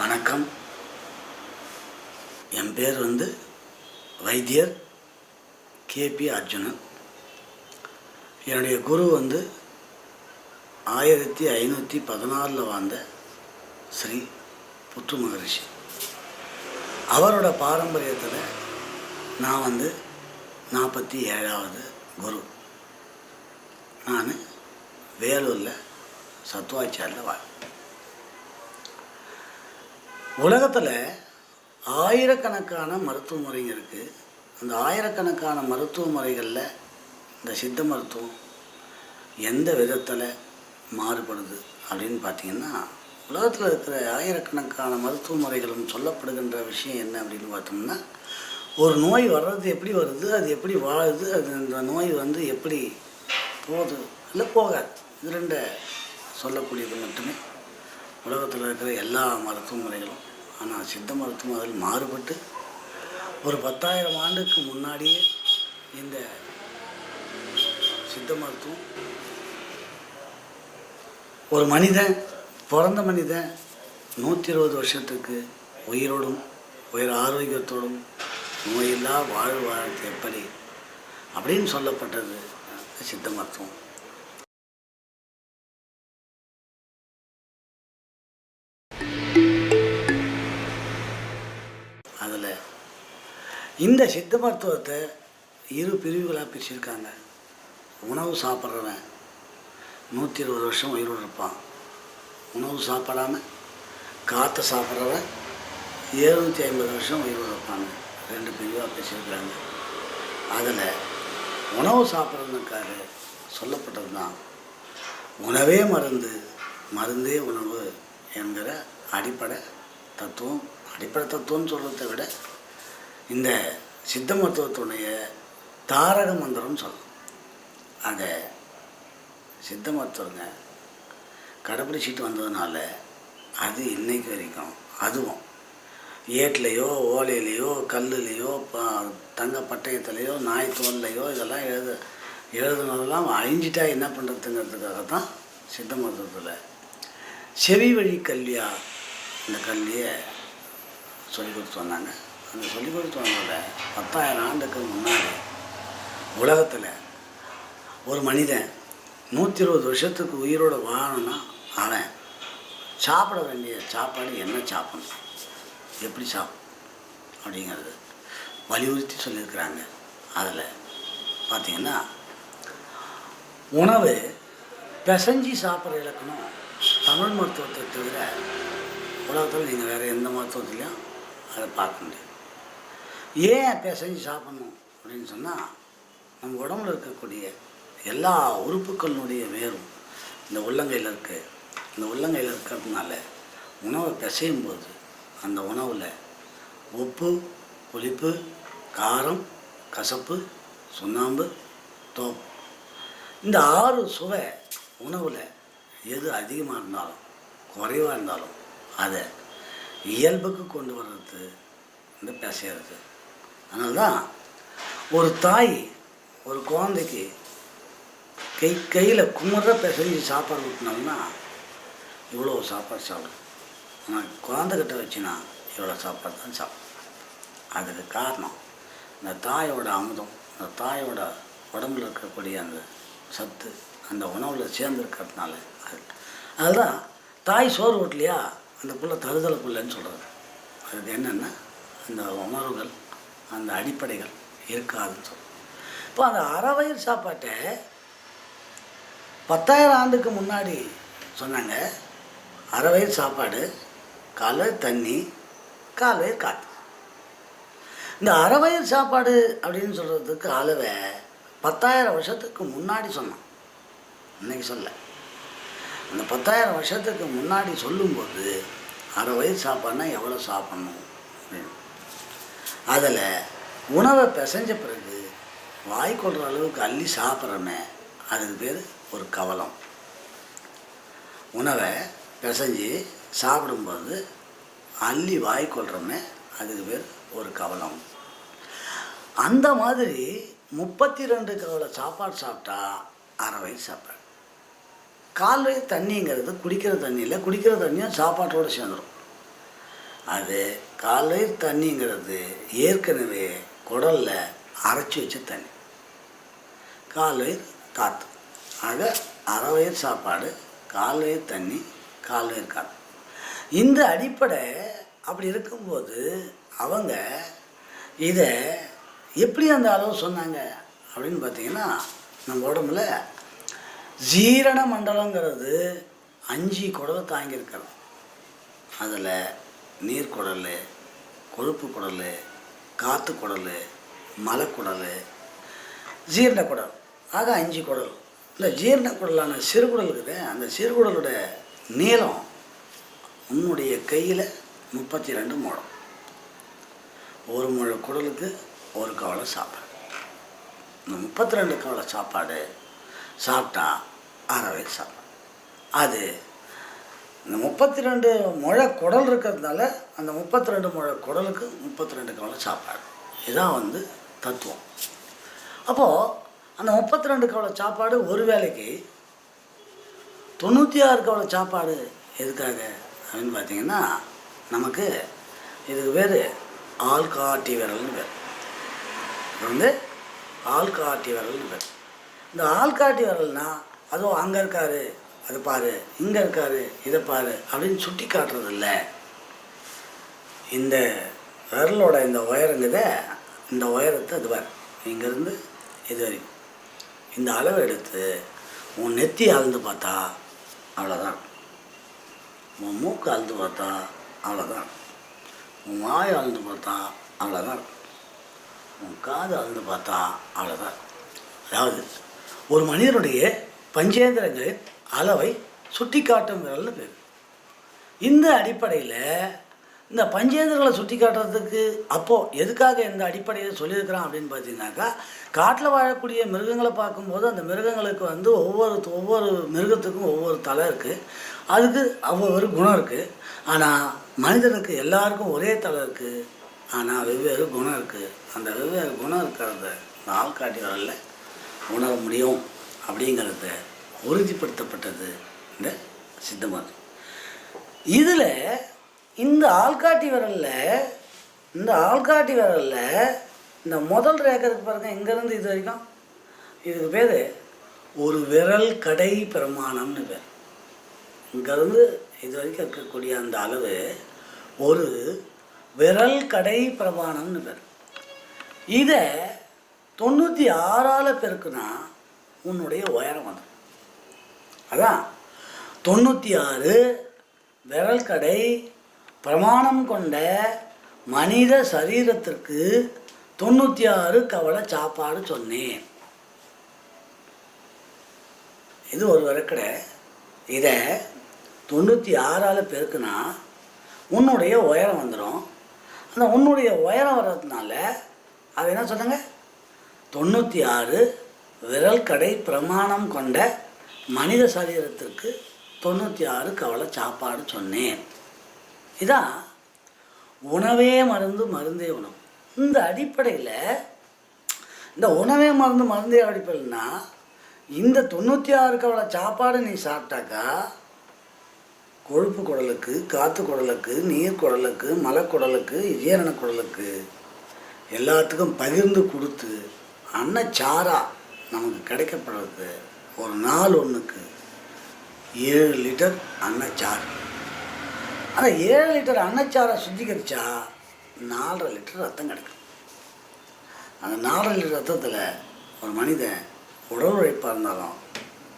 வணக்கம். என் பேர் வைத்தியர் கேபி அர்ஜுனன். என்னுடைய குரு 1516 வாழ்ந்த ஸ்ரீ புற்று மகரிஷி. அவரோட பாரம்பரியத்தில் நான் 47வது குரு. நான் வேலூரில் சத்துவாச்சாரில் வாழ். உலகத்தில் ஆயிரக்கணக்கான மருத்துவ முறைங்க இருக்குது. அந்த ஆயிரக்கணக்கான மருத்துவ முறைகளில் இந்த சித்த மருத்துவம் எந்த விதத்தில் மாறுபடுது அப்படின்னு பார்த்திங்கன்னா, உலகத்தில் இருக்கிற ஆயிரக்கணக்கான மருத்துவ முறைகளும் சொல்லப்படுகின்ற விஷயம் என்ன அப்படின்னு பார்த்தோம்னா, ஒரு நோய் வர்றது எப்படி வருது, அது எப்படி வாழுது, அது அந்த நோய் எப்படி போகுது இல்லை போகாது, இது ரெண்டு சொல்லக்கூடியது மட்டுமே உலகத்தில் இருக்கிற எல்லா மருத்துவ முறைகளும். ஆனால் சித்த மருத்துவம் அதில் மாறுபட்டு ஒரு 10,000 ஆண்டுக்கு முன்னாடியே இந்த சித்த மருத்துவம் ஒரு மனிதன் பிறந்த மனிதன் 120 வருஷத்துக்கு உயிரோடும் ஆரோக்கியத்தோடும் நோயில்லா வாழ்வது எப்படி அப்படின்னு சொல்லப்பட்டது சித்த மருத்துவம். அதில் இந்த சித்த மருத்துவத்தை 2 பிரிவுகளாக பிரிச்சிருக்காங்க. உணவு சாப்பிட்றவன் 120 வருஷம் உயிரோடு இருப்பான். உணவு சாப்பிடாமல் காற்றை சாப்பிட்றவன் 750 வருஷம் உயிரோடு இருப்பாங்க. 2 பிரிவாக பிரிச்சிருக்கிறாங்க. அதில் உணவு சாப்பிட்றதுக்காக சொல்லப்பட்டது தான் உணவே மருந்து, மருந்தே உணவு என்கிற அடிப்படை தத்துவம். அடிப்படை தத்துவம்னு சொல்கிறத விட இந்த சித்த மருத்துவத்துடைய தாரக மந்திரம்னு சொல்லணும். அதை சித்த மருத்துவங்க கடைப்பிடிச்சிட்டு வந்ததுனால அது இன்னைக்கு வரைக்கும், அதுவும் ஏட்லேயோ ஓலையிலையோ கல்லுலேயோ தங்க பட்டயத்துலேயோ நாய் தோல்லையோ இதெல்லாம் எழுதுனதெல்லாம் அழிஞ்சிட்டா என்ன பண்ணுறதுங்கிறதுக்காக தான் சித்த மருத்துவத்தில் செவி வழி கல்வியாக இந்த கல்வியை சொல்லிக் கொடுத்து வந்தாங்க. அந்த சொல்லிக் கொடுத்து வந்தோட 10,000 ஆண்டுக்கு முன்னாடி உலகத்தில் ஒரு மனிதன் 120 வருஷத்துக்கு உயிரோடு வாழணும்னா அவன் சாப்பிட வேண்டிய சாப்பாடு என்ன சாப்பிடணும், எப்படி சாப்பிடணும் அப்படிங்கிறது வலியுறுத்தி சொல்லியிருக்கிறாங்க. அதில் பார்த்திங்கன்னா, உணவு பிசைஞ்சி சாப்பிட்ற இலக்கணம் தமிழ் மருத்துவத்தை தவிர உலகத்தில் நீங்கள் வேறு எந்த மருத்துவத்துலையும் அதை பார்க்க முடியாது. ஏன் பிசைஞ்சு சாப்பிட்ணும் அப்படின்னு சொன்னால், நம்ம உடம்புல இருக்கக்கூடிய எல்லா உறுப்புகளினுடைய வேரும் இந்த உள்ளங்கையில் இருக்குது. இந்த உள்ளங்கையில் இருக்கிறதுனால உணவை பிசையும் போது அந்த உணவில் உப்பு, புளிப்பு, காரம், கசப்பு, சுண்ணாம்பு, தோப்பு, இந்த 6 சுவை உணவில் எது அதிகமாக இருந்தாலும் குறைவாக இருந்தாலும் அதை இயல்புக்கு கொண்டு வர்றது இந்த பிசையிறது. அதனால தான் ஒரு தாய் ஒரு குழந்தைக்கு கையில் குமுற பிசைஞ்சு சாப்பாடு ஊட்டினோம்னா இவ்வளோ சாப்பாடு சாப்பிடும். ஆனால் குழந்தைகிட்ட வச்சுன்னா இவ்வளோ சாப்பாடு தான் சாப்பிடும். அதுக்கு காரணம் இந்த தாயோட அமுதம், அந்த தாயோட உடம்புல இருக்கக்கூடிய அந்த சத்து அந்த உணவில் சேர்ந்துருக்கிறதுனால. அதுதான் தாய் சோறு ஊட்டலையா அந்த புள்ள தருதலை புள்ளன்னு சொல்கிறது. அதுக்கு என்னென்னா அந்த உணர்வுகள், அந்த அடிப்படைகள் இருக்காதுன்னு சொல்கிறோம். இப்போ அந்த அறவயிறு சாப்பாட்டை 10,000 ஆண்டுக்கு முன்னாடி சொன்னாங்க. அறவயிறு சாப்பாடு காலை தண்ணி, காலை காற்று. இந்த அறவயிறு சாப்பாடு அப்படின்னு சொல்கிறதுக்கு அளவை 10,000 வருஷத்துக்கு முன்னாடி சொன்னான், இன்னைக்கு சொல்ல. அந்த 10,000 வருஷத்துக்கு முன்னாடி சொல்லும்போது அறவயிறு சாப்பாடுனா எவ்வளோ சாப்பிட்ணும் அப்படின்னு, அதில் உணவை பிசைஞ்ச பிறகு வாய்க்கொள்கிற அளவுக்கு அள்ளி சாப்பிட்றோமே அதுக்கு பேர் ஒரு கவலம். உணவை பிசைஞ்சு சாப்பிடும்போது அள்ளி வாய்க்கொள்கிறோமே அதுக்கு பேர் ஒரு கவலம். அந்த மாதிரி 32 கவலை சாப்பாடு சாப்பிட்டா அறவயிறு சாப்பாடு. கால்வயிறு தண்ணிங்கிறது குடிக்கிற தண்ணியில் குடிக்கிற தண்ணியும் சாப்பாட்டோடு சேர்ந்துடும். அது காலையில் தண்ணிங்கிறது ஏற்கனவே குடலில் அரைச்சி வச்ச தண்ணி, கால்வயிறு காற்று. ஆக அரைவயிறு சாப்பாடு, கால்வயிறு தண்ணி, கால்வயிறு காற்று. இந்த அடிப்படை அப்படி இருக்கும்போது அவங்க இதை எப்படி அந்த அளவு சொன்னாங்க அப்படின்னு பார்த்தீங்கன்னா, நம்ம உடம்புல ஜீரண மண்டலங்கிறது 5 குடலை தாங்கியிருக்கிறது. அதில் நீர்க்குடல், கொழுப்பு குடல், காற்று குடல், மலைக்குடல், ஜீரண குடல். ஆக 5 குடல். இந்த ஜீரண குடலான சிறுகுடல் இருக்குது, அந்த சிறுகுடலோட நீளம் உன்னுடைய கையில் 32 முழம். ஒரு முழ குடலுக்கு ஒரு கவலை சாப்பாடு. இந்த 32 கவலை சாப்பாடு சாப்பிட்டா அரை சாப்பாடு. அது இந்த 32 முழ குடல் இருக்கிறதுனால அந்த 32 முழ குடலுக்கு 32 கவலை சாப்பாடு. இதுதான் தத்துவம். அப்போது அந்த 32 கவலை சாப்பாடு ஒரு வேளைக்கு 96 கவலை சாப்பாடு எதுக்காக அப்படின்னு பார்த்தீங்கன்னா, நமக்கு இதுக்கு பேர் ஆள்காட்டி விரல்னு பேர். இது ஆள்காட்டி விரல்னு பேர். இந்த ஆள்காட்டி விரல்னா அதுவும் அங்கே இருக்காரு அது பாரு, இங்கே இருக்காரு இதை பாரு அப்படின்னு சுட்டி காட்டுறதில்ல. இந்த விரலோட இந்த உயரங்குத, இந்த உயரத்தை அது பாரு, இங்கேருந்து இது வரைக்கும் இந்த அளவை எடுத்து உன் நெத்தி அளந்து பார்த்தா அவ்வளோதான், உன் மூக்கு அளந்து பார்த்தா அவ்வளோதான், உன் வாய் அளந்து பார்த்தா அவ்வளோதான், உன் காது அளந்து பார்த்தா அவ்வளோதான். அதாவது ஒரு மனிதனுடைய பஞ்சேந்திரங்களின் அளவை சுட்டி காட்டும் விரல்னு பேர். இந்த அடிப்படையில் இந்த பஞ்சேந்திரங்களை சுட்டி காட்டுறதுக்கு அப்போது எதுக்காக இந்த அடிப்படையில் சொல்லியிருக்கிறான் அப்படின்னு பார்த்தீங்கன்னாக்கா, காட்டில் வாழக்கூடிய மிருகங்களை பார்க்கும்போது அந்த மிருகங்களுக்கு ஒவ்வொரு மிருகத்துக்கும் ஒவ்வொரு தலை இருக்குது, அதுக்கு ஒவ்வொரு குணம் இருக்குது. ஆனால் மனிதனுக்கு எல்லாருக்கும் ஒரே தலை இருக்குது, ஆனால் வெவ்வேறு குணம் இருக்குது. அந்த வெவ்வேறு குணம் இருக்கிறத இந்த ஆள்காட்டி விரலில் உணர முடியும் அப்படிங்கிறத உறுதிப்படுத்தப்பட்டது இந்த சித்த மருத்துவம். இதில் இந்த ஆள்காட்டி விரலில் இந்த முதல் ரேகை இருக்கு பாருங்க, இங்கேருந்து இது வரைக்கும், இதுக்கு பேர் ஒரு விரல் கடை பிரமாணம்னு பேர். இங்கேருந்து இது வரைக்கும் இருக்கக்கூடிய அந்த அளவு ஒரு விரல் கடை பிரமாணம்னு பேர். இதை 96ஆல் பெருக்குனா உன்னுடைய உயரம் வந்துடும். அதான் 96 விரல் கடை பிரமாணம் கொண்ட மனித சரீரத்திற்கு 96 கவலை சாப்பாடு சொன்னேன். இது ஒரு விரக்கடை. இதை 96ஆல் பெருக்குனா உன்னுடைய உயரம் வந்துடும். அந்த உன்னுடைய உயரம் வர்றதுனால அது என்ன சொன்னாங்க, 96 விரல் கடை பிரமாணம் கொண்ட மனித சரீரத்திற்கு 96 கவலை சாப்பாடு சொன்னேன். இதான் உணவே மருந்து மருந்தே உணவு. இந்த அடிப்படையில் இந்த உணவே மருந்து மருந்தே அடிப்படையில்னா இந்த 96 கவலை சாப்பாடு நீ சாப்பிட்டாக்கா கொழுப்பு குடலுக்கு, காற்று குடலுக்கு, நீர் குடலுக்கு, மலைக்குடலுக்கு, ஜீரண குடலுக்கு எல்லாத்துக்கும் பகிர்ந்து கொடுத்து அன்னச்சாரா நமக்கு கிடைக்கப்படுறது ஒரு நாள் ஒன்றுக்கு 7 லிட்டர் அன்னச்சாறு. அந்த 7 லிட்டர் அன்னச்சாரை சுத்திகரித்தா 4.5 லிட்டர் ரத்தம் கிடைக்கும். அந்த 4.5 லிட்டர் ரத்தத்தில் ஒரு மனிதன் உடல் உழைப்பாக இருந்தாலும்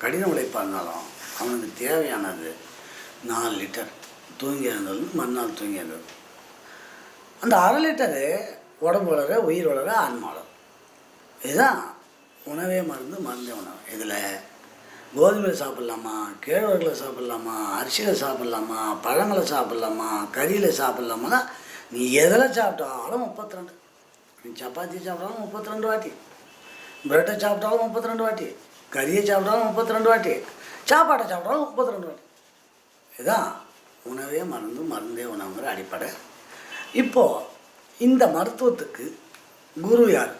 கடின உழைப்பாக இருந்தாலும் அவனுக்கு தேவையானது 4 லிட்டர். தூங்கி இருந்தாலும் மறுநாள் தூங்கி இருந்தது. அந்த 1/2 லிட்டரு உடம்பு வளர, உயிர் வளர, ஆன்மா வளர. இதுதான் உணவே மருந்து மருந்தே உணவு. இதில் கோதுமையில் சாப்பிட்லாமா, கேழ்வரகுல சாப்பிட்லாமா, அரிசியில் சாப்பிட்லாமா, பழங்களை சாப்பிட்லாமா, கறியில் சாப்பிட்லாமா, நீ எதில் சாப்பிட்டாலும் 32. நீ சப்பாத்தி சாப்பிட்டாலும் 32 வாட்டி, பிரெட்டை சாப்பிட்டாலும் 32 வாட்டி, கறியை சாப்பிட்டாலும் 32 வாட்டி, சாப்பாட்டை சாப்பிட்டாலும் 32 வாட்டி. இதுதான் உணவே மருந்து மருந்தே உணவுங்கிற அடிப்படை. இப்போது இந்த மருத்துவத்துக்கு குரு யார்?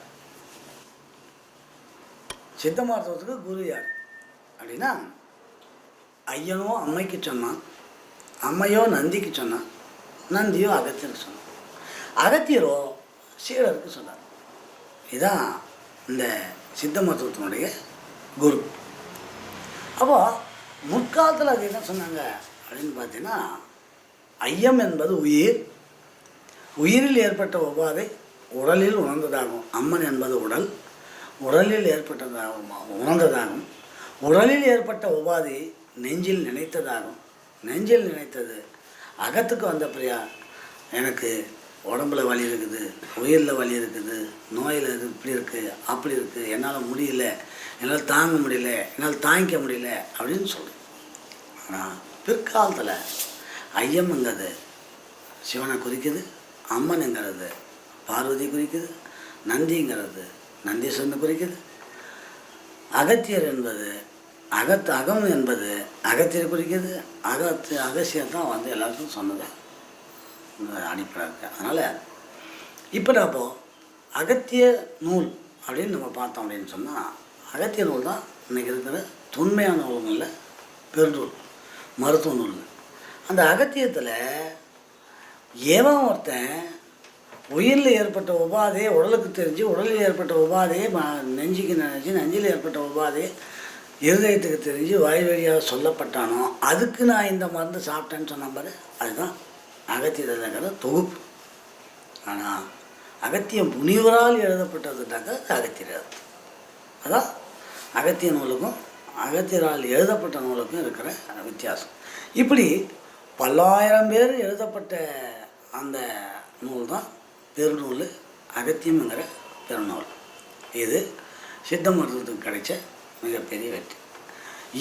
சித்த மருத்துவத்துக்கு குரு யார் அப்படின்னா, ஐயனோ அம்மைக்கு சொன்னான், அம்மையோ நந்திக்கு சொன்னான், நந்தியோ அகத்தியருக்கு சொன்னார். அகத்தியரோ சீடருக்கு சொன்னார். இதுதான் இந்த சித்த மருத்துவத்தினுடைய குரு. அப்போ முற்காலத்தில் அது என்ன சொன்னாங்க அப்படின்னு பார்த்தீங்கன்னா, ஐயம் என்பது உயிர், உயிரில் ஏற்பட்ட உபாதை உடலில் உணர்ந்ததாகும். அம்மன் என்பது உடல், உடலில் ஏற்பட்டதாகும் உணர்ந்ததாகும். உடலில் ஏற்பட்ட உபாதி நெஞ்சில் நினைத்ததாகும். நெஞ்சில் நினைத்தது அகத்துக்கு வந்த பிரியா, எனக்கு உடம்புல வலி இருக்குது, உயிரில் வலி இருக்குது, நோயில் இப்படி இருக்குது, அப்படி இருக்குது, என்னால் முடியல, என்னால் தாங்க முடியல, என்னால் தாங்கிக்க முடியல அப்படின்னு சொல்லுது. ஆனால் பிற்காலத்தில் ஐயம்ங்கிறது சிவனை குறிக்குது, அம்மனுங்கிறது பார்வதி குறிக்குது, நந்திங்கிறது நந்தீஸ்வரனை குறிக்குது, அகத்தியர் என்பது அகம் என்பது அகத்தியர் குறிக்குது. அகசியர் தான் வந்து எல்லாருக்கும் சொன்னது அடிப்படை இருக்குது. அதனால் இப்போ நம்ம அகத்திய நூல் அப்படின்னு நம்ம பார்த்தோம் அப்படின்னு சொன்னால், அகத்திய நூல் தான் இன்றைக்கி இருக்கிற தொன்மையான நூல்களில் பெருநூல், மருத்துவ நூல். அந்த அகத்தியத்தில் எவன் ஒருத்தன் உயிரில் ஏற்பட்ட உபாதையை உடலுக்கு தெரிஞ்சு, உடலில் ஏற்பட்ட உபாதையை நெஞ்சுக்கு நினச்சி, நெஞ்சில் ஏற்பட்ட உபாதையை இருதயத்துக்கு தெரிஞ்சு வாய் வழியாக சொல்லப்பட்டானோ, அதுக்கு நான் இந்த மருந்து சாப்பிட்டேன்னு சொன்ன பாரு, அதுதான் அகத்தியங்கிற தொகுப்பு. ஆனால் அகத்தியம் முனிவரால் எழுதப்பட்டதுட்டாக்க அகத்தியர். அதான் அகத்திய நூலுக்கும் அகத்தியரால் எழுதப்பட்ட நூலுக்கும் இருக்கிற வித்தியாசம். இப்படி பல்லாயிரம் பேர் எழுதப்பட்ட அந்த நூல் தான் பெருநூல், அகத்தியம்ங்கிற பெருநூல். இது சித்த மருத்துவத்துக்கு கிடைச்ச மிகப்பெரிய வெற்றி.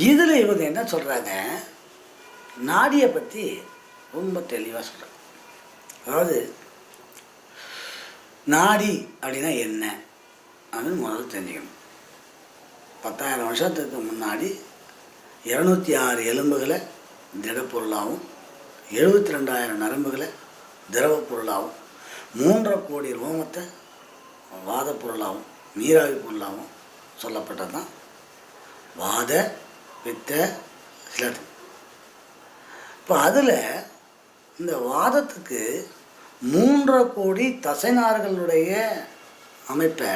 இதில் இவங்க என்ன சொல்கிறாங்க, நாடியை பற்றி ரொம்ப தெளிவாக சொல்கிறாங்க. அதாவது நாடி அப்படின்னா என்ன அப்படின்னு முதல்ல தெரிஞ்சுக்கணும். 10,000 வருஷத்துக்கு முன்னாடி 206 எலும்புகளை திடப்பொருளாகவும், 72,000 நரம்புகளை திரவ பொருளாகவும், 3.5 கோடி ரோமத்தை வாத பொருளாகவும், நீராவி பொருளாகவும் சொல்லப்பட்டது தான் வாத பித்த சிலது. இப்போ அதில் இந்த வாதத்துக்கு 3.5 கோடி தசைநார்களுடைய அமைப்பை,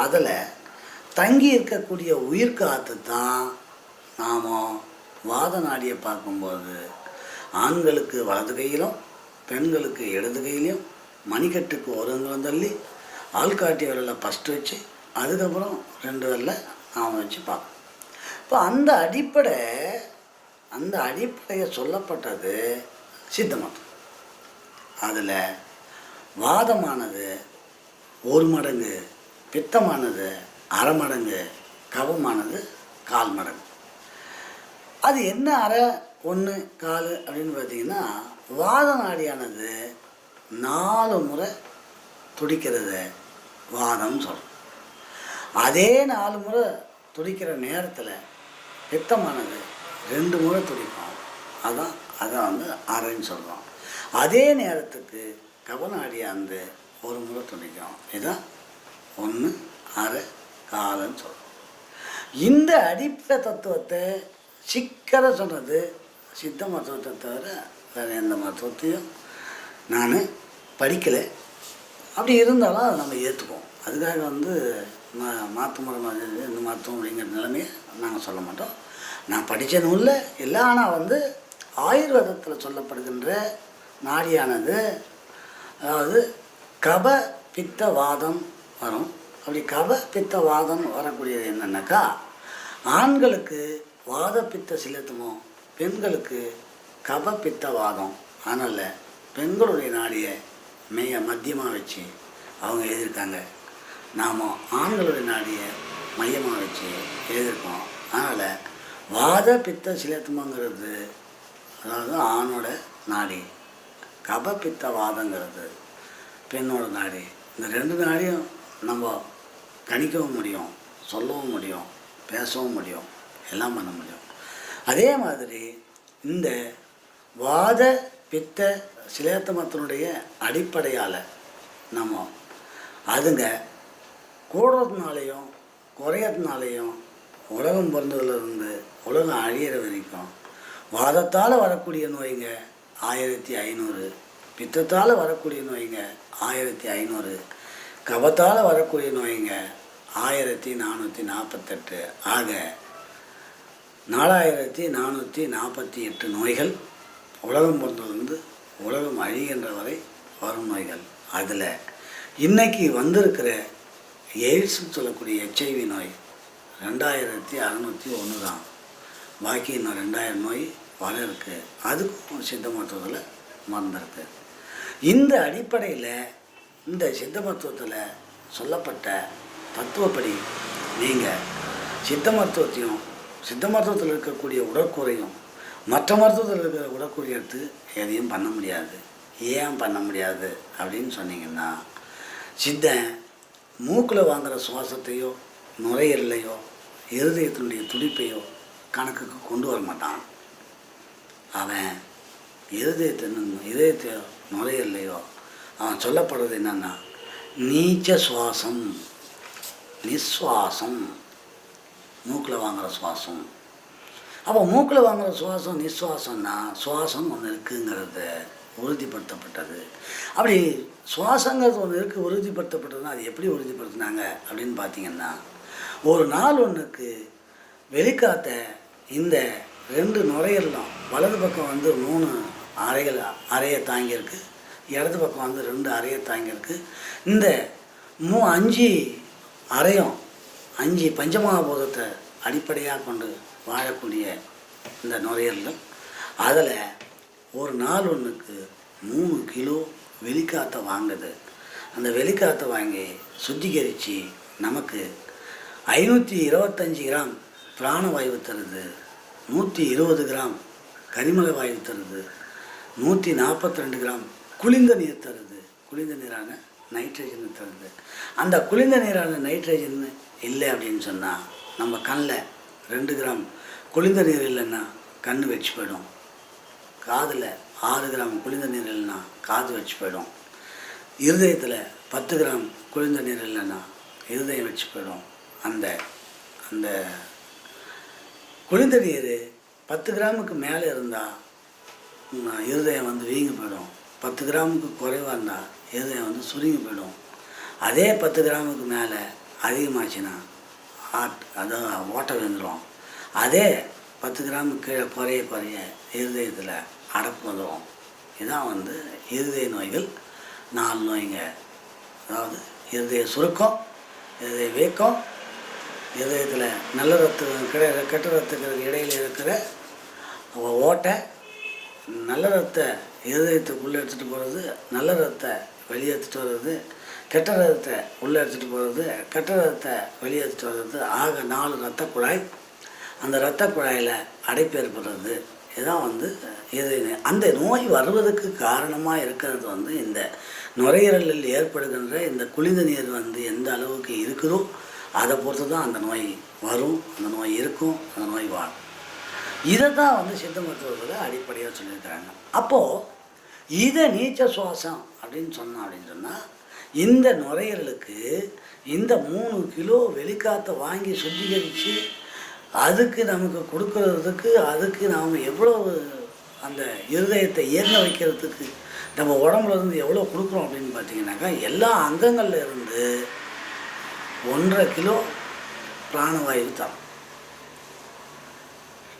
அதில் தங்கி இருக்கக்கூடிய உயிர் காற்று தான் நாம் வாத நாடியை பார்க்கும்போது ஆண்களுக்கு வலது கையிலும் பெண்களுக்கு இடது கையிலையும் மணிக்கட்டுக்கு ஒரு அங்குலம் தள்ளி ஆள்காட்டி விரலில் ஃபஸ்ட்டு வச்சு அதுக்கப்புறம் 2 விரலில் நாம் வச்சு பார்ப்போம். இப்போ அந்த அடிப்படையை சொல்லப்பட்டது சித்த மருத்துவம். அதில் வாதமானது 1 மடங்கு, பித்தமானது 1/2 மடங்கு, கபமானது 1/4 மடங்கு. அது என்ன 1/2 1 1/4 அப்படின்னு பார்த்தீங்கன்னா, வாத நாடியானது 4 முறை துடிக்கிறது வாதம்னு சொல்கிறோம். அதே 4 முறை துடிக்கிற நேரத்தில் பித்தமானது 2 முறை துடிக்கும். அதை வந்து 1/2ன்னு சொல்கிறோம். அதே நேரத்துக்கு கபநாடியாந்து 1 முறை துடிக்கும். இதுதான் 1 1/2 1/4ன்னு சொல்கிறோம். இந்த அடிப்படை தத்துவத்தை சிக்கலை சொன்னது சித்த மருத்துவத்தை தவிர வேறு எந்த மருத்துவத்தையும் நான் படிக்கலை. அப்படி இருந்தாலும் அதை நம்ம ஏற்றுக்குவோம். அதுக்காக வந்து மாற்று முறை இந்த மருத்துவம் அப்படிங்கிற நிலைமையை நாங்கள் சொல்ல மாட்டோம். நான் படித்த நூலில் இல்லை. ஆனால் வந்து ஆயுர்வேதத்தில் சொல்லப்படுகின்ற நாடியானது, அதாவது கப பித்த வாதம் வரும். அப்படி கப பித்த வாதம் வரக்கூடியது என்னென்னாக்கா, ஆண்களுக்கு வாத பித்த சிலத்துமோ, பெண்களுக்கு கப பித்த வாதம். அதனால் பெண்களுடைய நாடியை மத்தியமாக வச்சு அவங்க எழுதியிருக்காங்க. நாம் ஆண்களுடைய நாடியை மையமாக வச்சு எழுதியிருக்கோம். அதனால் வாத பித்த சிலத்துமங்கிறது அதாவது ஆணோட நாடி, கப பித்த வாதங்கிறது பெண்ணோட நாடி. இந்த 2 நாடியும் நம்ம கணிக்கவும் முடியும், சொல்லவும் முடியும், பேசவும் முடியும், எல்லாம் பண்ண முடியும். அதே மாதிரி இந்த வாத பித்த சிலேத்தமத்தினுடைய அடிப்படையால் நம்ம அதுங்க கூடுறதுனாலையும் குறையறதுனாலையும் உலகம் பிறந்ததுலேருந்து உலகம் அழியிற வரைக்கும் வாதத்தால் வரக்கூடிய நோய்ங்க 1500 பித்தத்தால் வரக்கூடிய நோய்ங்க 1500, கபத்தால் வரக்கூடிய நோய்ங்க 1448. ஆக 4448 நோய்கள் உலகம் பிறந்ததுலேருந்து உலகம் அழிகின்ற வரை வரும் நோய்கள். அதில் இன்றைக்கி வந்திருக்கிற எய்ட்ஸ்னு சொல்லக்கூடிய HIV நோய் 2601 தான். பாக்கி இன்னும் 2000 நோய் வர இருக்குது. அதுக்கும் சித்த மருத்துவத்தில் மறந்துருக்கு. இந்த அடிப்படையில் இந்த சித்த மருத்துவத்தில் சொல்லப்பட்ட தத்துவப்படி நீங்கள் சித்த மருத்துவத்தையும் சித்த மருத்துவத்தில் இருக்கக்கூடிய உடற்கூறையும் மற்ற மருத்துவத்தில் இருக்கிற உடற்கூறை எடுத்து எதையும் பண்ண முடியாது. ஏன் பண்ண முடியாது அப்படின்னு சொன்னீங்கன்னா, சித்தன் மூக்கில் வாங்குகிற சுவாசத்தையோ நுரையீரலையோ இருதயத்தினுடைய துடிப்பையோ கணக்குக்கு கொண்டு வர மாட்டான். அவன் இதயத்தை நுரையீரலையோ அவன் சொல்லப்படுறது என்னன்னா நீச்ச சுவாசம், நிஸ்வாசம், மூக்கில் வாங்குகிற சுவாசம். அப்போ மூக்கில் வாங்குகிற சுவாசம் நிஸ்வாசம்னா சுவாசம் ஒன்று இருக்குங்கிறது உறுதிப்படுத்தப்பட்டது. அப்படி சுவாசங்கிறது ஒன்று இருக்குது உறுதிப்படுத்தப்பட்டதுன்னா அது எப்படி உறுதிப்படுத்தினாங்க அப்படின்னு பார்த்தீங்கன்னா, ஒரு நாள் ஒன்றுக்கு வெளிக்காத்த இந்த 2 நுரையீரலும் வலது பக்கம் வந்து 3 அறையை தாங்கியிருக்கு, இடது பக்கம் வந்து 2 அறையை தாங்கியிருக்கு. இந்த 5 அறையும் 5 பஞ்சமகாபூதத்தை அடிப்படையாக கொண்டு வாழக்கூடிய இந்த நுரையீரல், அதில் ஒரு நாள் ஒன்றுக்கு 3 கிலோ வெளிக்காற்றை வாங்குது. அந்த வெளிக்காற்றை வாங்கி சுத்திகரித்து நமக்கு 525 கிராம் பிராணவாயு தருது, 120 கிராம் கரிமலை வாயு தருது, 142 கிராம் குளிர்ந்த நீர் தருது, குளிர்ந்த நீரான நைட்ரஜன் தருது. அந்த குளிர்ந்த நீரான நைட்ரஜன் இல்லை அப்படின்னு சொன்னால் நம்ம கண்ணில் 2 கிராம் குளிர்ந்த நீர் இல்லைன்னா கண் வச்சு போயிடும். காதில் 6 கிராம் குளிர்ந்த நீர் இல்லைன்னா காது வச்சு போயிடும். இருதயத்தில் 10 கிராம் குளிர்ந்த நீர் இல்லைன்னா இருதயம் வச்சு போயிடும். அந்த அந்த குளிர்ந்த நீர் 10 கிராமுக்கு மேலே இருந்தால் இருதயம் வந்து வீங்கி போயிடும். 10 கிராமுக்கு குறைவாக இருந்தால் இருதயம் வந்து சுருங்கி போயிடும். அதே 10 கிராமுக்கு மேலே அதிகமாச்சுன்னா அதான் ஓட்டை விழுந்துடும். அதே 10 கிராமுக்கு கீழே குறைய இருதயத்தில் அடப்பு வந்துடும். இதான் வந்து இருதய நோய்கள் 4 நோய்ங்க. அதாவது இருதய சுருக்கம், இருதய வீக்கம், இருதயத்தில் நல்ல ரத்தம் கெட்ட ரத்தத்துக்கு இடையில் இருக்கிற ஓட்டை, நல்ல ரத்த இருதயத்துக்குள்ளே எடுத்துகிட்டு போகிறது, நல்ல ரத்த வெளியே எடுத்துகிட்டு வர்றது, கெட்ட ரத்தத்தை உள்ளே எடுத்துகிட்டு போகிறது, கெட்ட ரத்தத்தை வெளியே எடுத்துகிட்டு வர்றது. ஆக 4 இரத்த குழாய். அந்த இரத்த குழாயில் அடைப்பு ஏற்படுறது. இதுதான் வந்து இருதய. அந்த நோய் வருவதற்கு காரணமாக இருக்கிறது வந்து இந்த நுரையீரலில் ஏற்படுகின்ற இந்த குளிர்ந்த நீர் வந்து எந்த அளவுக்கு இருக்குதோ அதை பொறுத்து தான் அந்த நோய் வரும், அந்த நோய் இருக்கும், அந்த நோய் வாழும். இதை தான் வந்து சித்த மருத்துவத்தில் அடிப்படையாக சொல்லியிருக்கிறாங்க. அப்போது இதை நீச்ச சுவாசம் அப்படின்னு சொன்னால் இந்த நுரையீரலுக்கு இந்த 3 கிலோ வெளிக்காற்றை வாங்கி சுத்திகரித்து அதுக்கு நமக்கு கொடுக்கறதுக்கு, அதுக்கு நாம் எவ்வளவு அந்த இருதயத்தை இயங்க வைக்கிறதுக்கு நம்ம உடம்புல இருந்து எவ்வளோ கொடுக்குறோம் அப்படின்னு பார்த்தீங்கன்னாக்கா, எல்லா அங்கங்களில் இருந்து 1.5 கிலோ பிராணவாயு தரும்.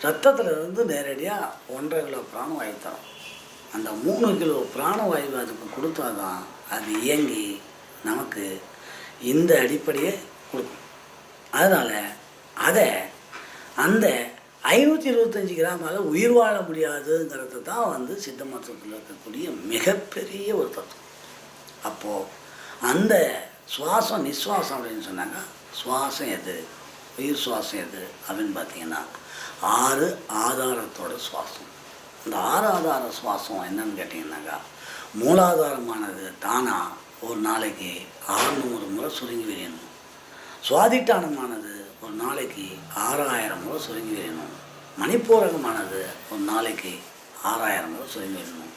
ரத்தத்தில் இருந்து நேரடியாக 1.5 கிலோ பிராணவாயு தரும். அந்த 3 கிலோ பிராணவாயு அதுக்கு கொடுத்தா தான் அது இயங்கி நமக்கு இந்த அடிப்படையை கொடுக்கும். அதனால் அதை அந்த 525 கிராமால் உயிர் வாழ முடியாதுங்கிறது தான் வந்து சித்த மருத்துவத்தில் இருக்கக்கூடிய மிகப்பெரிய ஒரு தத்துவம். அப்போது அந்த சுவாசம் நிஸ்வாசம் அப்படின்னு சொன்னாங்க. சுவாசம் எது, உயிர் சுவாசம் எது அப்படின்னு பார்த்தீங்கன்னா 6 ஆதாரத்தோட சுவாசம். அந்த 6 ஆதார சுவாசம் என்னன்னு கேட்டிங்கன்னாக்கா, மூலாதாரமானது தானாக ஒரு நாளைக்கு 600 முறை சுருங்கி விரியணும். சுவாதிட்டானமானது ஒரு நாளைக்கு 6000 முறை சுருங்கி விரியணும். மணிப்பூரகமானது ஒரு நாளைக்கு 6000 முறை சுருங்கி விரியணும்.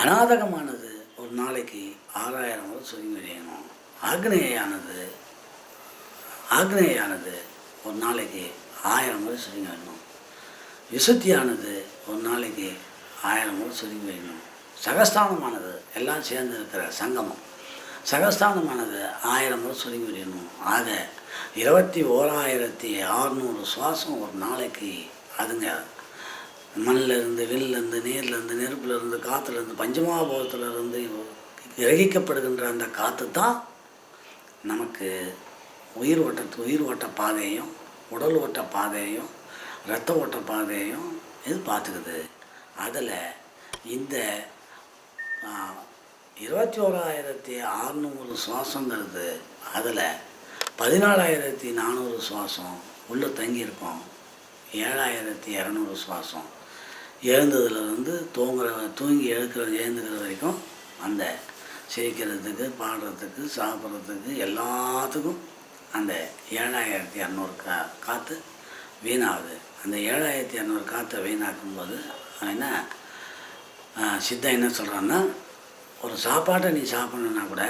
அநாதகமானது ஒரு நாளைக்கு 6000 முறை சுருங்கி விரியணும். ஆக்னேயானது ஒரு நாளைக்கு 1000 முறை சுருங்கி வரணும். விசுத்தியானது ஒரு நாளைக்கு 1000 முறை சுருங்கி வரணும். சகஸ்தானமானது எல்லாம் சேர்ந்து இருக்கிற சங்கமம். சகஸ்தானமானது 1000 முறை சுருங்கி விடணும். ஆக 21,600 சுவாசம் ஒரு நாளைக்கு அதுங்க மண்ணிலேருந்து, விண்ணிலேருந்து, நீர்லேருந்து, நெருப்புலேருந்து, காற்றுலேருந்து, பஞ்சமாபூதத்திலிருந்து கிரகிக்கப்படுகின்ற அந்த காற்று தான் நமக்கு உயிர் ஓட்ட பாதையையும், உடல் ஓட்ட பாதையையும், இரத்த ஓட்ட பாதையையும் இது பார்த்துக்குது. அதில் இந்த 21,600 சுவாசங்கிறது தங்கியிருது. அதில் 14,400 சுவாசம் உள்ளே தங்கியிருக்கோம். 7,200 சுவாசம் எழுந்ததுலேருந்து தூங்கி எழுந்துக்கிற வரைக்கும் அந்த சிரிக்கிறதுக்கு, பாடுறதுக்கு, சாப்பிட்றதுக்கு, எல்லாத்துக்கும் அந்த 7,200 காற்று வீணாகுது. அந்த 7,200 காற்றை வீணாக்கும்போது என்ன சித்தா என்ன சொல்கிறான்னா, ஒரு சாப்பாட்டை நீ சாப்பிட்ணுன்னா கூட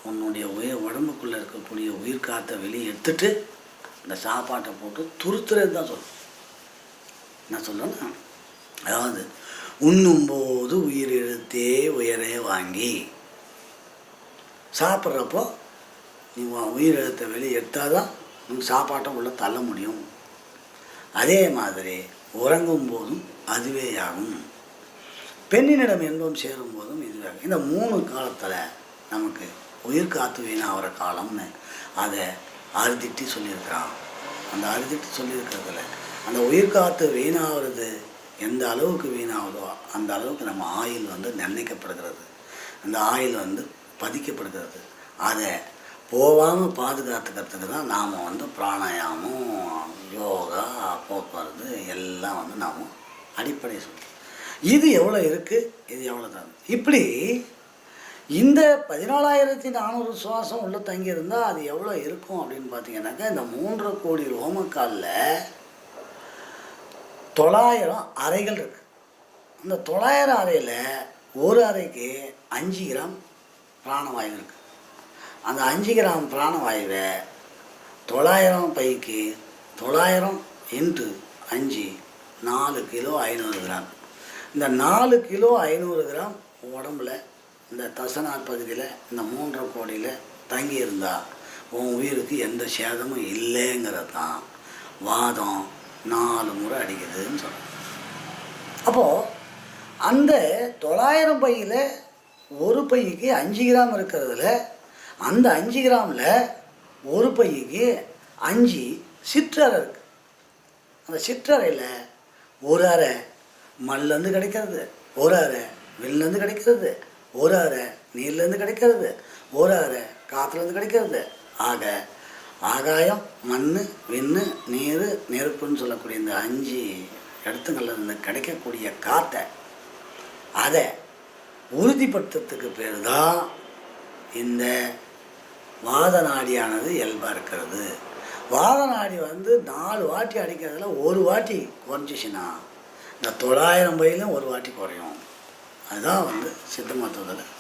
உன்னுடைய உடம்புக்குள்ளே இருக்கக்கூடிய உயிர் காற்றை வெளியே எடுத்துட்டு அந்த சாப்பாட்டை போட்டு துருத்துறது தான் சொல்லும். என்ன சொல்லணும்னா, அதாவது உண்ணும்போது உயிர் எழுத்தே உயரே வாங்கி சாப்பிட்றப்போ நீ உயிர் எழுத்தை வெளியே எடுத்தால் தான் உன் சாப்பாட்டை உள்ளே தள்ள முடியும். அதே மாதிரி உறங்கும் போதும் அதுவே ஆகும். பெண்ணினிடம் இன்பம் சேரும் போதும் இதுவே ஆகும். இந்த 3 காலத்தில் நமக்கு உயிர் காத்து வீணாகிற காலம்னு அதை அறுதிட்டு சொல்லியிருக்கிறான். அந்த அறுதிட்டு சொல்லியிருக்கிறதுல அந்த உயிர் காத்து வீணாகிறது எந்த அளவுக்கு வீணாகுதோ அந்த அளவுக்கு நம்ம ஆயுள் நிர்ணயிக்கப்படுகிறது. அந்த ஆயுள் பதிக்கப்படுகிறது. அதை போகாமல் பாதுகாத்துக்கிறதுக்கு தான் நாம் பிராணாயாமம், யோகா, போக்குவரத்து எல்லாம் நாம் அடிப்படை சொல்கிறோம். இது எவ்வளோ இருக்குது, இது எவ்வளோ தான். இப்படி இந்த 14,400 சுவாசம் உள்ளே தங்கியிருந்தால் அது எவ்வளோ இருக்கும் அப்படின்னு பார்த்தீங்கன்னாக்கா, இந்த 3.5 கோடி ரோமக்காலில் 900 அறைகள் இருக்குது. இந்த 900 அறையில் ஒரு அறைக்கு 5 கிராம் பிராணவாயு இருக்குது. அந்த 5 கிராம் பிராணவாயுவை 900 பைக்கு 900 × 5 4 கிலோ 500 கிராம். இந்த 4 கிலோ 500 கிராம் உடம்புல இந்த தசனார் பகுதியில் இந்த 3.5 கோடியில் தங்கியிருந்தால் உன் உயிருக்கு எந்த சேதமும் இல்லைங்கிறது தான் வாதம் 4 முறை அடிக்குதுன்னு சொல்கிறோம். அப்போது அந்த 900 பையில் ஒரு பைக்கு 5 கிராம் இருக்கிறதுல அந்த 5 கிராமில் ஒரு பைக்கு 5 சிற்றறை இருக்குது. அந்த சிற்றறையில் ஒரு அறை மண்லேருந்து கிடைக்கிறது, ஒரு அறை வெளிலேருந்து கிடைக்கிறது, ஒரு அறை நீர்லேருந்து கிடைக்கிறது, ஒரு அறை காற்றுலேருந்து கிடைக்கிறது. ஆக ஆகாயம், மண், விண்ணு, நீர், நெருப்புன்னு சொல்லக்கூடிய இந்த 5 இடத்துங்கள்லேருந்து கிடைக்கக்கூடிய காற்றை அதை உறுதிப்படுத்துறதுக்கு பேர் தான் இந்த வாத நாடியானது இயல்பாக இருக்கிறது. வாத நாடி 4 வாட்டி அடிக்கிறதுல ஒரு வாட்டி குறைஞ்சிச்சின்னா இந்த 900 பையிலும் ஒரு வாட்டி குறையும். அதுதான் சித்த மருத்துவத்தில்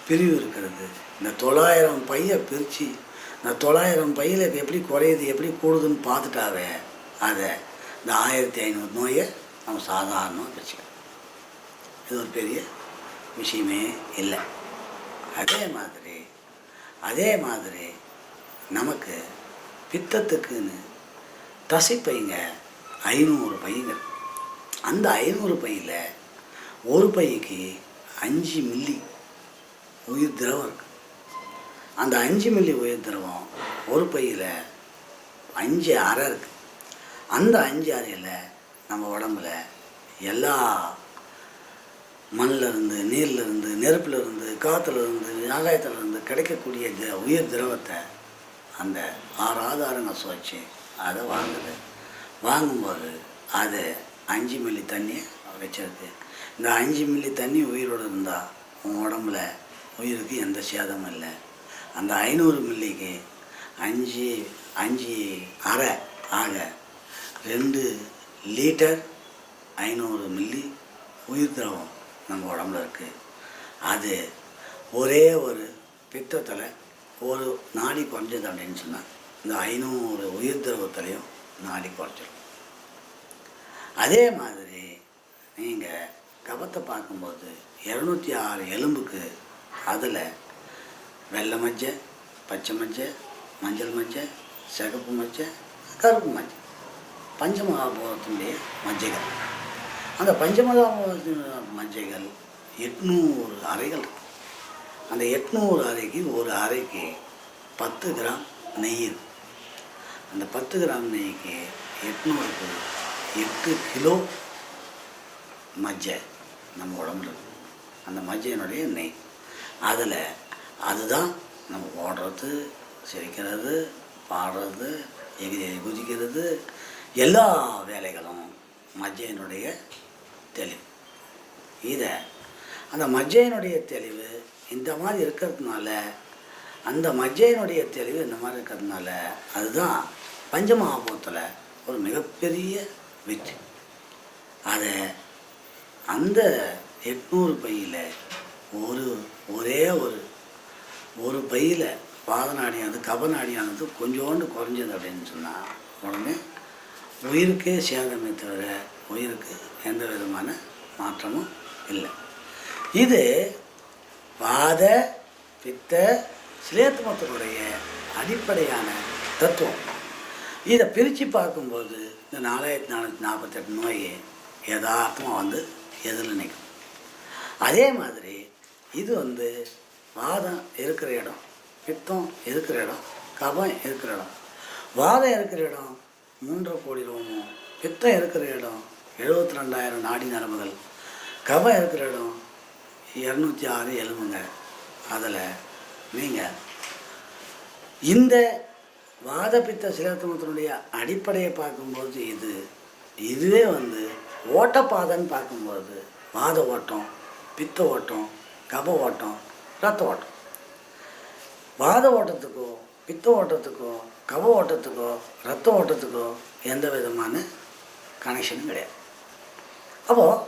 பிரிவு இருக்கிறது. இந்த 900 பையை பிரித்து இந்த 900 பையில் எப்படி குறையுது எப்படி கூடுதுன்னு பார்த்துட்டாவே அதை இந்த 1500 நோயை நம்ம சாதாரணமாக பிரிச்சுக்கலாம். இது ஒரு பெரிய விஷயமே இல்லை. அதே மாதிரி நமக்கு பித்தத்துக்குன்னு தசைப்பைங்க 500 பைங்க. அந்த 500 பையில் ஒரு பைக்கு 5 மில்லி உயிர் திரவம் இருக்குது. அந்த 5 மில்லி உயிர் திரவம் ஒரு பையில் 5 அறை இருக்குது. அந்த 5 அறையில் நம்ம உடம்புல எல்லா மண்ணிலேருந்து, நீர்லேருந்து, நெருப்புலேருந்து, காற்றுலேருந்து, ஆகாயத்துலேருந்து கிடைக்கக்கூடிய உயிர் திரவத்தை அந்த 6 ஆதாரங்கள் சுவைச்சு அதை வாங்கும்போது அது 5 மில்லி தண்ணியை வச்சிருக்கு. இந்த 5 மில்லி தண்ணி உயிரோடு இருந்தால் உன் உடம்புல உயிருக்கு எந்த சேதமும் இல்லை. அந்த 500 மில்லிக்கு 5 அரை ஆக 2 லிட்டர் 500 மில்லி உயிர் திரவம் நம்ம உடம்புல இருக்குது. அது ஒரே ஒரு பித்தத்தில் ஒரு நாடி குறைஞ்சது அப்படின்னு சொன்னால் இந்த 500 உயிர் திரவத்துலேயும் நாடி குறைச்சிடும். அதே மாதிரி நீங்கள் கபத்தை பார்க்கும்போது 206 எலும்புக்கு அதில் வெள்ளை மஞ்சள், பச்சை மஞ்சள், மஞ்சள் மஞ்சள், சிகப்பு மஞ்சள், கருப்பு மஞ்சள், பஞ்சமகாபூதத்தினுடைய மஞ்சைகள். அந்த பஞ்சமகாபூதத்தின் மஞ்சைகள் 800 அறைகள் இருக்கு. அந்த 800 அறைக்கு ஒரு அறைக்கு 10 கிராம் நெய் இருக்கு. அந்த 10 கிராம் நெய்க்கு 800க்கு 8 கிலோ மஜ்ஜை நம்ம உடம்புல இருக்கு. அந்த மஜ்ஜையினுடைய நெய் அதில் அதுதான் நம்ம ஓடுறது, சிரிக்கிறது, பாடுறது, குதிக்கிறது, எல்லா வேலைகளும் மஜ்ஜையினுடைய தெளிவு. இதை அந்த மஜ்ஜையினுடைய தெளிவு இந்த மாதிரி இருக்கிறதுனால, அந்த மஜ்ஜையினுடைய தெளிவு இந்த மாதிரி இருக்கிறதுனால அதுதான் பஞ்சமகாபூதத்தில் ஒரு மிகப்பெரிய வெற்றி. அதை அந்த 800 பையில் ஒரே ஒரு பையில் பாதநாடியானது கபநாடியானது கொஞ்சோண்டு குறைஞ்சது அப்படின்னு சொன்னால் உடனே உயிருக்கே சேதமே தவிர உயிருக்கு எந்த விதமான மாற்றமும் இல்லை. இது வாத பித்த சிலேத்துமத்தினுடைய அடிப்படையான தத்துவம். இதை பிரித்து பார்க்கும்போது இந்த 4448 நோய் யதார்த்தமாக எதில் நிற்கும். அதே மாதிரி இது வாதம் இருக்கிற இடம், பித்தம் இருக்கிற இடம், கபம் இருக்கிற இடம். வாதம் இருக்கிற இடம் 3.5 கோடி ரோமம், பித்தம் இருக்கிற இடம் 72,000 நாடி நரம்புகள், கபம் இருக்கிற இடம் 206 எலும்புங்க. அதில் நீங்கள் இந்த வாத பித்த சிலேத்துமத்தினுடைய அடிப்படையை பார்க்கும்போது இதுவே ஓட்டப்பாதைன்னு பார்க்கும்போது வாத ஓட்டம், பித்த ஓட்டம், கப ஓட்டம், இரத்த ஓட்டம். வாத ஓட்டத்துக்கோ பித்த ஓட்டத்துக்கோ கப ஓட்டத்துக்கோ இரத்த ஓட்டத்துக்கோ எந்த விதமான கனெக்ஷனும் கிடையாது. அப்போது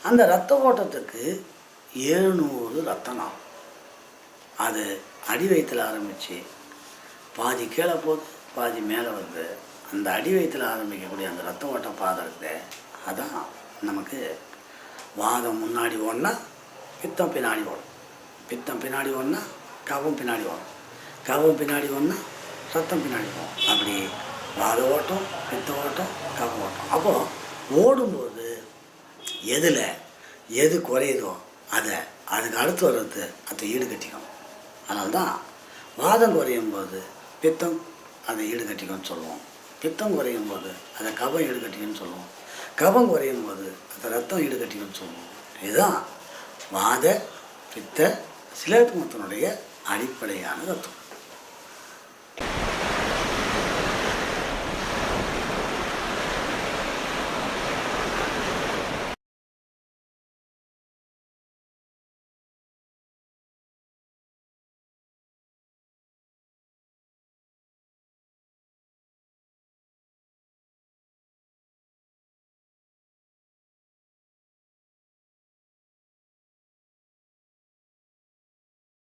அந்த இரத்த ஓட்டத்துக்கு 700 ரத்தம் ஆகும். அது அடி வயிற்றில் ஆரம்பித்து பாதி கீழே போகுது, பாதி மேலே வருது. அந்த அடி வயிற்றில் ஆரம்பிக்கக்கூடிய அந்த ரத்த ஓட்ட பாதை இருக்குது, அதான் நமக்கு வாதம் முன்னாடி ஓடனா பித்தம் பின்னாடி ஓடும், பித்தம் பின்னாடி ஓடனா கபம் பின்னாடி ஓடும், கபம் பின்னாடி ஓடனா ரத்தம் பின்னாடி போகும். அப்படி வாத ஓட்டம், பித்த ஓட்டம், கப ஓட்டம். அப்போது ஓடும்போது எது குறையுதோ அதுக்கு அடுத்து வர்றது அதை ஈடு கட்டிக்கும். அதனால்தான் வாதம் குறையும் போது பித்தம் அதை ஈடு கட்டிக்கும்னு சொல்லுவோம், பித்தம் குறையும் போது அதை கபம் ஈடு கட்டிக்குன்னு சொல்லுவோம், கபம் குறையும் போது அதை ரத்தம் ஈடு கட்டிக்குன்னு சொல்லுவோம். இதுதான் வாத பித்த சிலேத்துமத்தினுடைய அடிப்படையான தத்துவம்.